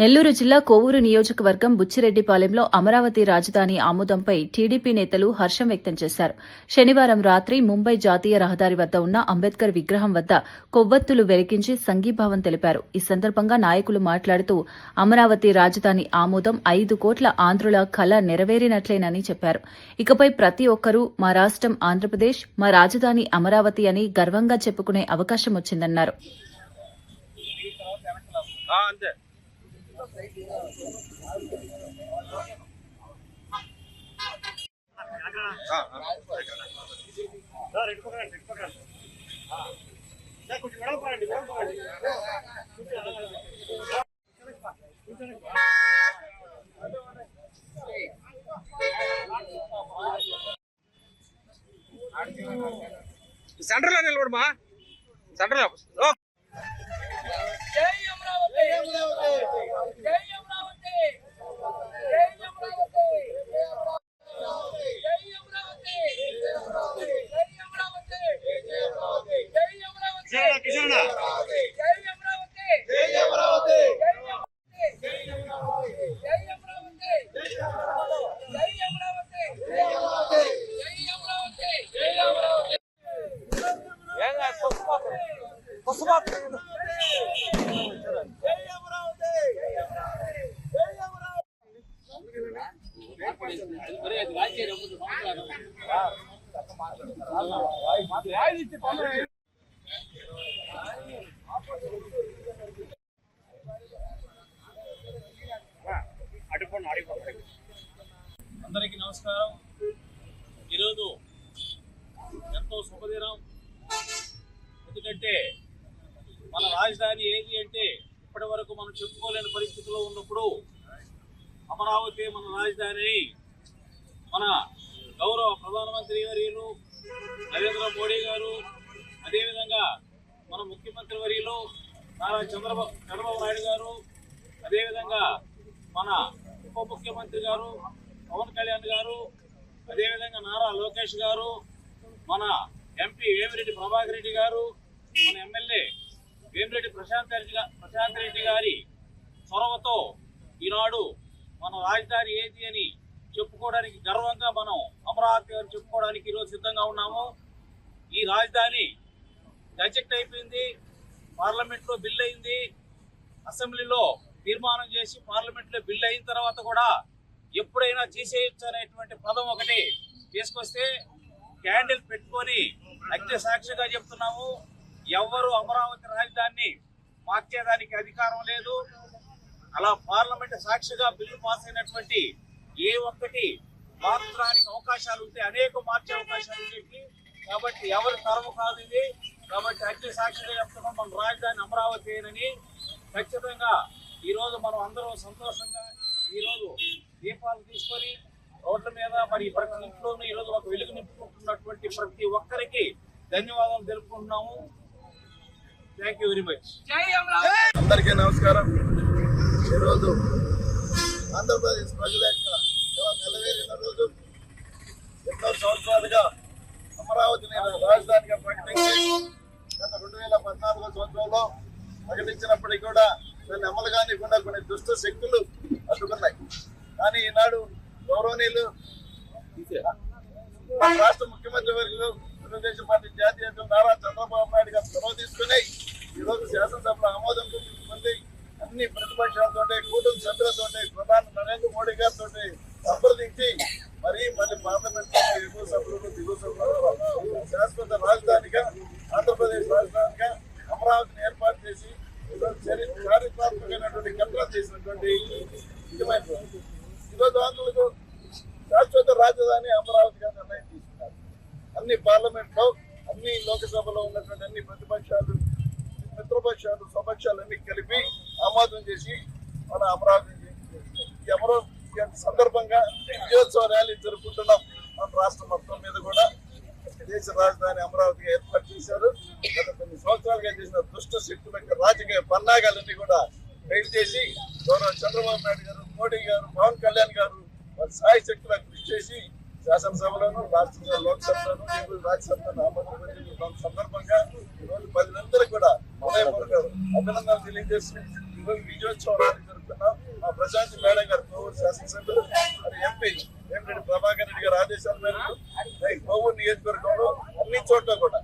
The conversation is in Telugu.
నెల్లూరు జిల్లా కోవూరు నియోజకవర్గం బుచ్చిరెడ్డిపాలెంలో అమరావతి రాజధాని ఆమోదంపై టీడీపీ నేతలు హర్షం వ్యక్తం చేశారు. శనివారం రాత్రి ముంబై జాతీయ రహదారి వద్ద ఉన్న అంబేద్కర్ విగ్రహం వద్ద కొవ్వొత్తులు వెలిగించి సంఘీభావం తెలిపారు. ఈ సందర్భంగా నాయకులు మాట్లాడుతూ అమరావతి రాజధాని ఆమోదం 5 కోట్ల ఆంధ్రుల కల నెరవేరినట్లేనని చెప్పారు. ఇకపై ప్రతి ఒక్కరూ మా రాష్ట్రం ఆంధ్రప్రదేశ్, మా రాజధాని అమరావతి అని గర్వంగా చెప్పుకునే అవకాశం వచ్చిందన్నారు. సెంటర్ లో నిలబడమా సెంటర్ లో అందరికీ నమస్కారం. ఈరోజు ఎంతో శుభదినం. ఎందుకంటే మన రాజధాని ఏది అంటే ఇప్పటి వరకు మనం చెప్పుకోలేని పరిస్థితిలో ఉన్నప్పుడు అమరావతి మన రాజధాని మన గౌరవ ప్రధానమంత్రి వర్యులు నరేంద్ర మోడీ గారు, అదేవిధంగా మన ముఖ్యమంత్రి వర్యులు నారా చంద్రబాబు నాయుడు గారు, అదేవిధంగా మన ఉప ముఖ్యమంత్రి గారు పవన్ కళ్యాణ్ గారు, అదేవిధంగా నారా లోకేష్ గారు, మన ఎంపీ వేమిరెడ్డి ప్రభాకర్ రెడ్డి గారు, మన ఎమ్మెల్యే వేమిరెడ్డి ప్రశాంత్ రెడ్డి గారి చొరవతో ఈనాడు మన రాజధాని ఏది అని చెప్పుకోవడానికి గర్వంగా మనం అమరావతి అని చెప్పుకోవడానికి ఈరోజు సిద్ధంగా ఉన్నాము. ఈ రాజధాని గజెట్ అయిపోయింది, పార్లమెంట్లో బిల్ అయింది, అసెంబ్లీలో తీర్మానం చేసి పార్లమెంట్లో బిల్ అయిన తర్వాత కూడా ఎప్పుడైనా తీసేయచ్చు అనేటువంటి పదం ఒకటి తీసుకొస్తే క్యాండిల్ పెట్టుకొని అగ్ని సాక్షిగా చెప్తున్నాము, ఎవరు అమరావతి రాజధానిని మార్చేదానికి అధికారం లేదు. అలా పార్లమెంట్ సాక్షిగా బిల్లు పాస్ అయినటువంటి ఏ ఒక్కటి మార్చడానికి అవకాశాలు ఉంటే అనేక మార్చే అవకాశాలు ఉండేవి. కాబట్టి ఎవరి తరము కాదు ఇది. కాబట్టి అగ్ని సాక్షిగా చెప్తున్నాం మన రాజధాని అమరావతి అని. ఖచ్చితంగా ఈరోజు మనం అందరం సంతోషంగా ఈరోజు దీపాలు తీసుకొని రోడ్ల మీద మరి ప్రతి ఇంట్లోనూ ఈరోజు ఒక వెలుగు నింపుకుంటున్నటువంటి ప్రతి ఒక్కరికి ధన్యవాదాలు తెలుపుకుంటున్నాము. Thank you very much. అందరికీ నమస్కారం. ఈరోజు ఆంధ్రప్రదేశ్ ప్రజల యొక్క నెలవేరిన రోజు. ఎన్నో సంవత్సరాలుగా అమరావతిని రాజధానిగా ప్రకటించి గత 2014 సంవత్సరంలో ప్రకటించినప్పటికీ కూడా దాన్ని అమలు కానికుండా కొన్ని దుష్ట శక్తులు అడ్డుకున్నాయి. కానీ ఈనాడు గౌరవనీయులు రాష్ట్ర ముఖ్యమంత్రి వర్యులు తెలుగుదేశం పార్టీ జాతీయ నారా చంద్రబాబు నాయుడు గారు చొరవ తీసుకుని ఈరోజు శాసనసభలో ఆమోదం పొంది అన్ని ప్రతిపక్షాలతో కూటమి సభ్యులతో ప్రధాని నరేంద్ర మోడీ గారితో సంప్రదించి మళ్ళీ పార్లమెంట్ ఎగువ సభ్యులు దిగువ సభ్యులు శాశ్వత రాజధానిగా ఆంధ్రప్రదేశ్ రాజధానిగా అమరావతిని ఏర్పాటు చేసి చారిత్రాత్మకమైనటువంటి కట్టడం చేసినటువంటి ముఖ్యమైన ఈరోజు ఆంధ్రులకు శాశ్వత రాజధాని అమరావతిగా నిర్ణయం తీసుకున్నారు. అన్ని పార్లమెంట్లో అన్ని లోకసభలో ఉన్నటువంటి అన్ని ప్రతిపక్షాలు మిత్రపక్షాలు స్వపక్షాలు అన్ని కలిపి ఆమోదం చేసి మన అమరావతి ఈ అమరావతి సందర్భంగా విజయోత్సవ ర్యాలీ జరుపుకుంటున్నాం. మన రాష్ట్రం మొత్తం మీద కూడా దేశ రాజధాని అమరావతిగా ఏర్పాటు చేశారు. గత కొన్ని సంవత్సరాలుగా చేసిన దుష్ట శక్తుల యొక్క రాజకీయ పన్నాగాలన్నీ కూడా బయట చేసి గౌరవ చంద్రబాబు నాయుడు గారు, మోడీ గారు, పవన్ కళ్యాణ్ గారు వారి సాయి శక్తులకు కృషి చేసి శాసనసభలోను రాష్ట్ర లోక్సభలోను రాజ్యసభలోను ఆమోదం సందర్భంగా ఈరోజు ప్రజలందరూ కూడా హృదయపూర్వక అభినందనలు తెలియజేస్తూ ఈరోజు విజయోత్సవం జరుపుతున్నాం. ప్రశాంత్ మేడం గారు కోవూరు శాసనసభ్యులు మరి ఎంపీ వేమిరెడ్డి ప్రభాకర్ రెడ్డి గారి ఆదేశాల మేరకు కోవూరు నియోజకవర్గంలో అన్ని చోట్ల కూడా